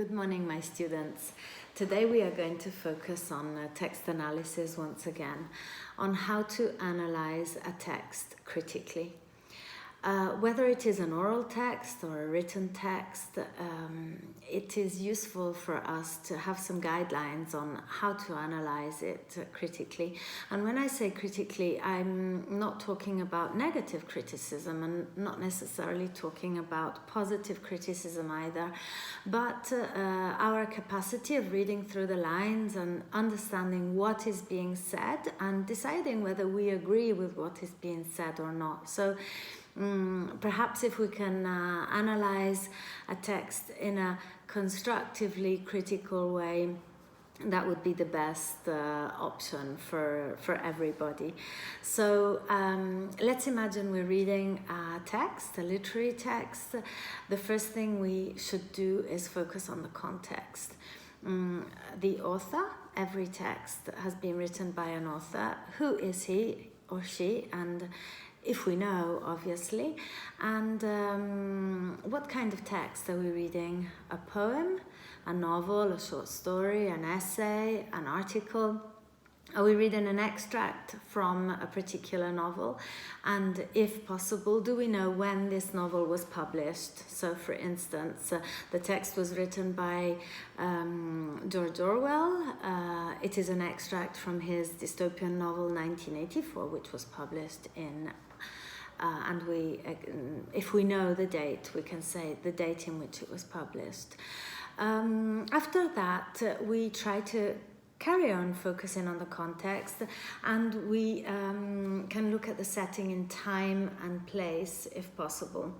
Good morning, my students. Today we are going to focus on text analysis once again, on how to analyze a text critically. Whether it is an oral text or a written text, it is useful for us to have some guidelines on how to analyze it critically. And when I say critically, I'm not talking about negative criticism and not necessarily talking about positive criticism either, but our capacity of reading through the lines and understanding what is being said and deciding whether we agree with what is being said or not. So perhaps if we can analyze a text in a constructively critical way, that would be the best option for everybody. So let's imagine we're reading a text, a literary text. The first thing we should do is focus on the context. The author, every text has been written by an author. Who is he or she? And if we know, obviously. And what kind of text are we reading? A poem, a novel, a short story, an essay, an article? Are we reading an extract from a particular novel? And if possible, do we know when this novel was published? So for instance, the text was written by George Orwell. It is an extract from his dystopian novel 1984, which was published in and if we know the date, we can say the date in which it was published. After that, we try to carry on focusing on the context, and we can look at the setting in time and place if possible,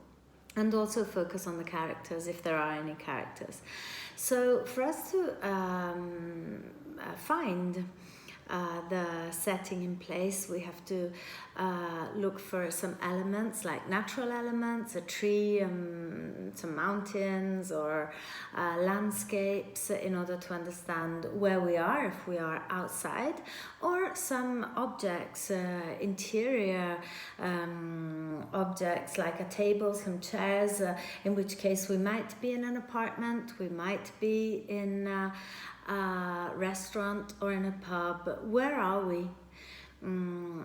and also focus on the characters if there are any characters. So for us to find the setting in place, we have to look for some elements like natural elements, a tree, some mountains or landscapes, in order to understand where we are, if we are outside, or some objects, interior objects like a table, some chairs, in which case we might be in an apartment, we might be in a restaurant or in a pub. Where are we?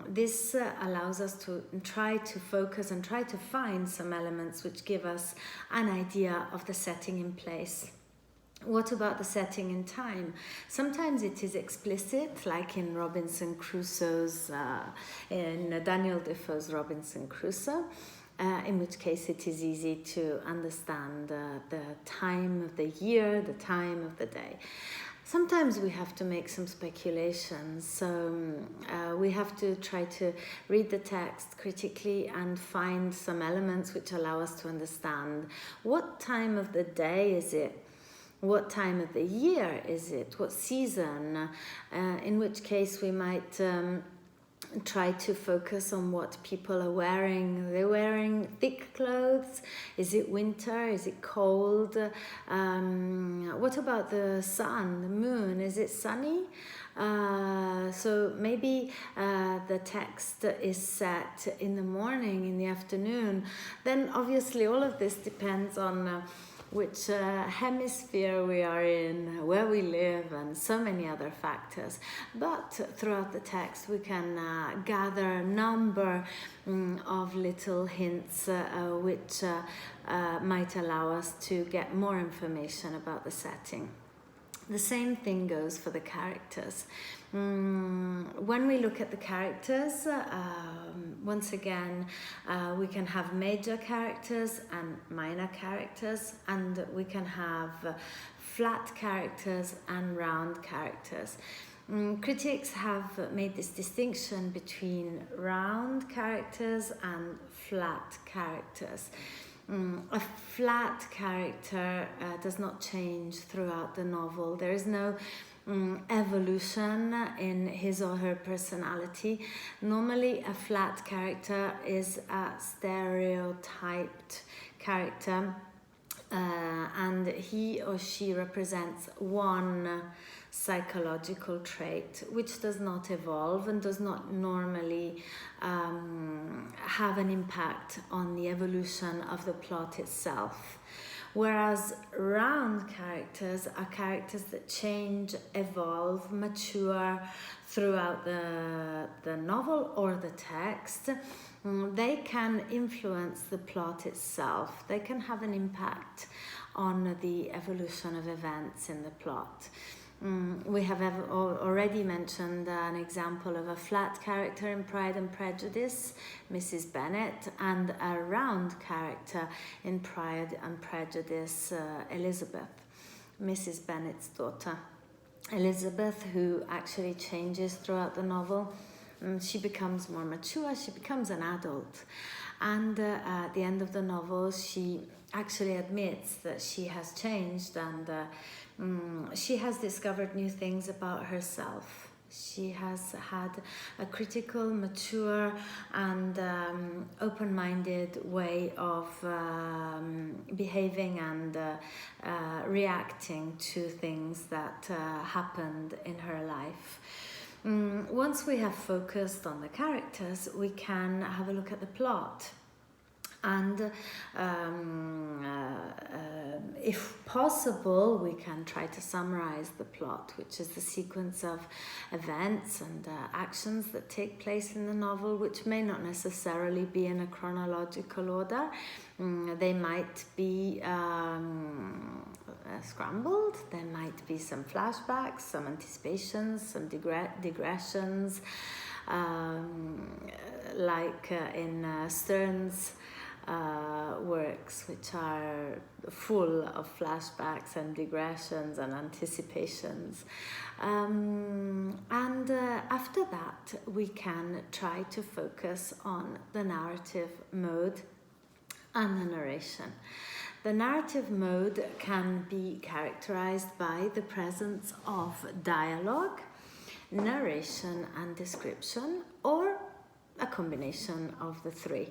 This allows us to try to focus and try to find some elements which give us an idea of the setting in place. What about the setting in time? Sometimes it is explicit, like in Robinson Crusoe's, in Daniel Defoe's Robinson Crusoe, in which case it is easy to understand the time of the year, the time of the day. Sometimes we have to make some speculations, so we have to try to read the text critically and find some elements which allow us to understand what time of the day is it, what time of the year is it, what season, in which case we might try to focus on what people are wearing. They're wearing thick clothes. Is it winter? Is it cold? What about the sun, the moon? Is it sunny? So maybe the text is set in the morning, in the afternoon. Then obviously all of this depends on which hemisphere we are in, where we live, and so many other factors. But throughout the text we can gather a number of little hints which might allow us to get more information about the setting. The same thing goes for the characters. When we look at the characters, once again, we can have major characters and minor characters, and we can have flat characters and round characters. Critics have made this distinction between round characters and flat characters. A flat character does not change throughout the novel. There is no evolution in his or her personality. Normally a flat character is a stereotyped character, and he or she represents one psychological trait which does not evolve and does not normally have an impact on the evolution of the plot itself. whereas round characters are characters that change, evolve, mature throughout the novel or the text. They can influence the plot itself. They can have an impact on the evolution of events in the plot. We have already mentioned an example of a flat character in Pride and Prejudice, Mrs. Bennet, and a round character in Pride and Prejudice, Elizabeth, Mrs. Bennet's daughter. Elizabeth, who actually changes throughout the novel. She becomes more mature, she becomes an adult. And at the end of the novel, she actually admits that she has changed and she has discovered new things about herself. She has had a critical, mature, and open-minded way of behaving and reacting to things that happened in her life. Once we have focused on the characters, we can have a look at the plot. And if possible, we can try to summarize the plot, which is the sequence of events and actions that take place in the novel, which may not necessarily be in a chronological order. They might be scrambled. There might be some flashbacks, some anticipations, some digressions, like in Stern's works, which are full of flashbacks and digressions and anticipations. After that, we can try to focus on the narrative mode and the narration. The narrative mode can be characterized by the presence of dialogue, narration and description, or a combination of the three.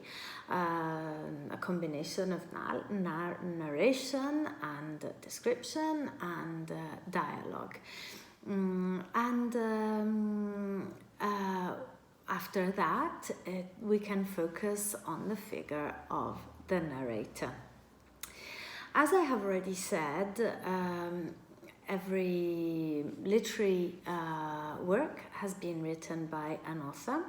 A combination of narration and description and dialogue. After that, we can focus on the figure of the narrator. As I have already said, every literary work has been written by an author.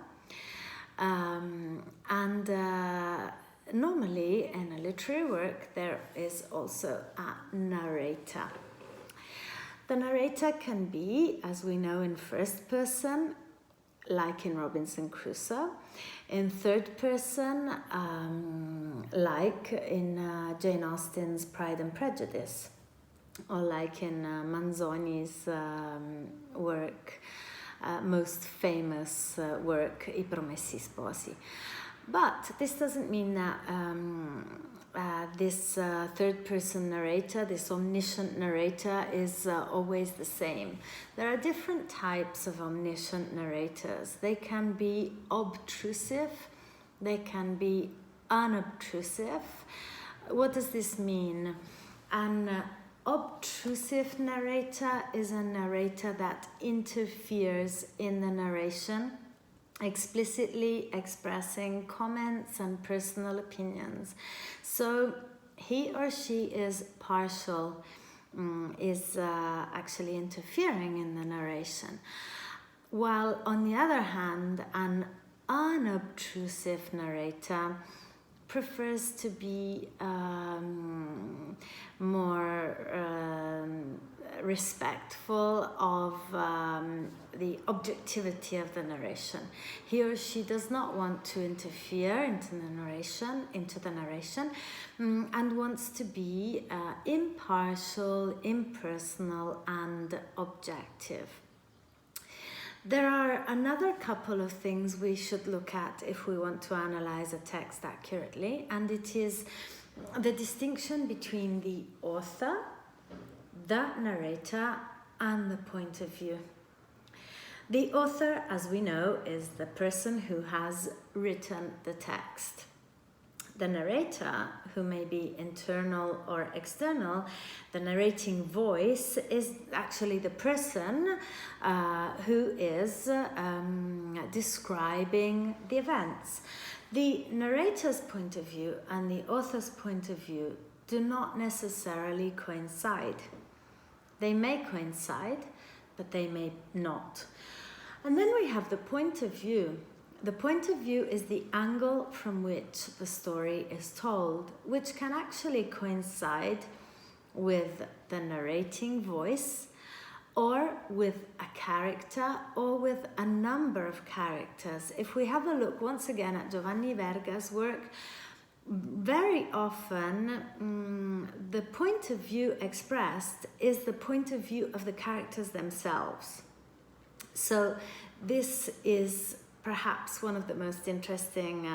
Normally in a literary work there is also a narrator. The narrator can be, as we know, in first person, like in Robinson Crusoe, in third person, like in Jane Austen's Pride and Prejudice, or like in Manzoni's work, most famous work, I Promessi Sposi. But this doesn't mean that this third-person narrator, this omniscient narrator, is always the same. There are different types of omniscient narrators. They can be obtrusive, they can be unobtrusive. What does this mean? An obtrusive narrator is a narrator that interferes in the narration, explicitly expressing comments and personal opinions. So he or she is partial, is actually interfering in the narration. While on the other hand, an unobtrusive narrator prefers to be more respectful of the objectivity of the narration. He or she does not want to interfere into the narration, and wants to be impartial, impersonal, and objective. There are another couple of things we should look at if we want to analyze a text accurately, and it is the distinction between the author, the narrator, and the point of view. The author, as we know, is the person who has written the text. The narrator, who may be internal or external, the narrating voice, is actually the person who is describing the events. The narrator's point of view and the author's point of view do not necessarily coincide. They may coincide, but they may not. And then we have the point of view. The point of view is the angle from which the story is told, which can actually coincide with the narrating voice, or with a character, or with a number of characters. If we have a look once again at Giovanni Verga's work, very often the point of view expressed is the point of view of the characters themselves. So this is perhaps one of the most interesting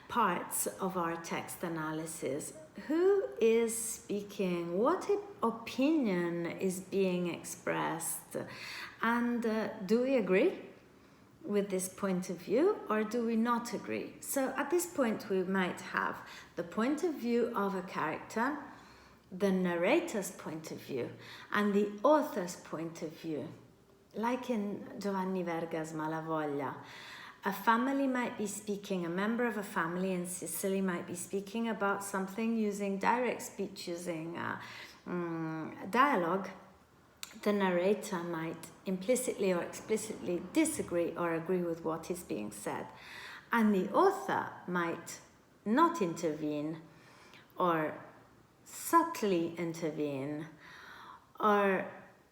parts of our text analysis. Who is speaking? What opinion is being expressed? And do we agree with this point of view, or do we not agree? So at this point we might have the point of view of a character, the narrator's point of view, and the author's point of view. Like in Giovanni Verga's Malavoglia, a family might be speaking, a member of a family in Sicily might be speaking about something using direct speech, using dialogue. The narrator might implicitly or explicitly disagree or agree with what is being said. And the author might not intervene, or subtly intervene, or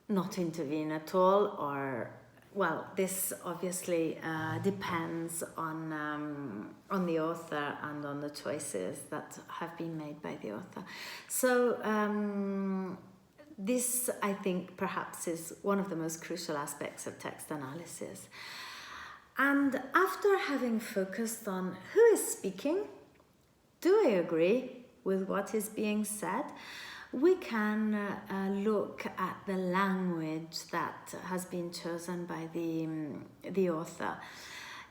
not intervene at all, or, well, this obviously depends on the author and on the choices that have been made by the author. So this, I think, perhaps is one of the most crucial aspects of text analysis. And after having focused on who is speaking, do I agree with what is being said, we can look at the language that has been chosen by the author.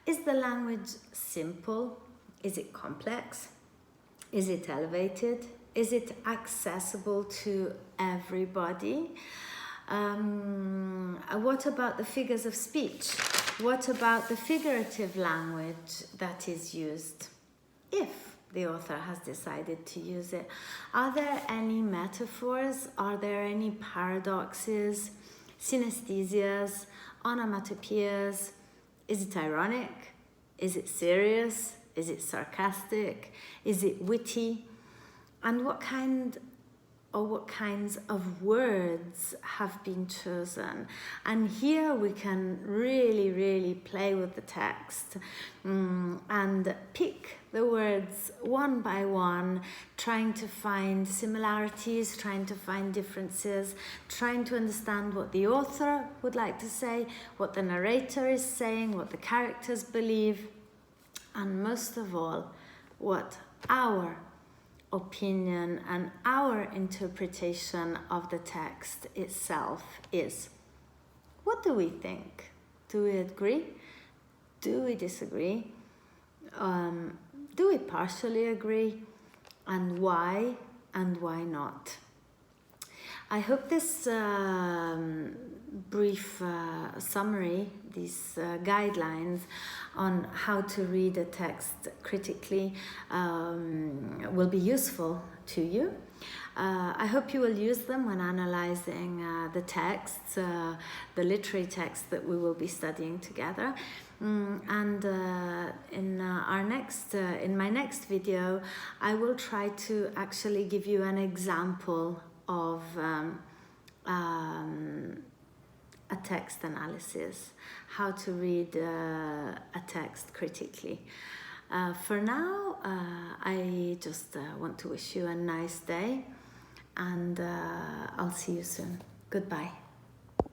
Is the language simple? Is it complex? Is it elevated? Is it accessible to everybody? What about the figures of speech? What about the figurative language that is used, if the author has decided to use it? Are there any metaphors? Are there any paradoxes, synesthesias, onomatopoeias? Is it ironic? Is it serious? Is it sarcastic? Is it witty? And what kinds of words have been chosen? And here we can really play with the text and pick the words one by one, trying to find similarities, trying to find differences, trying to understand what the author would like to say, what the narrator is saying, what the characters believe, and most of all, what our opinion and our interpretation of the text itself is. What do we think? Do we agree? Do we disagree? Do we partially agree? And why not? I hope this brief summary, these guidelines on how to read a text critically will be useful to you. I hope you will use them when analyzing the texts, the literary texts that we will be studying together. And in my next video, I will try to actually give you an example of a text analysis, how to read a text critically. For now, I just want to wish you a nice day, and I'll see you soon. Goodbye.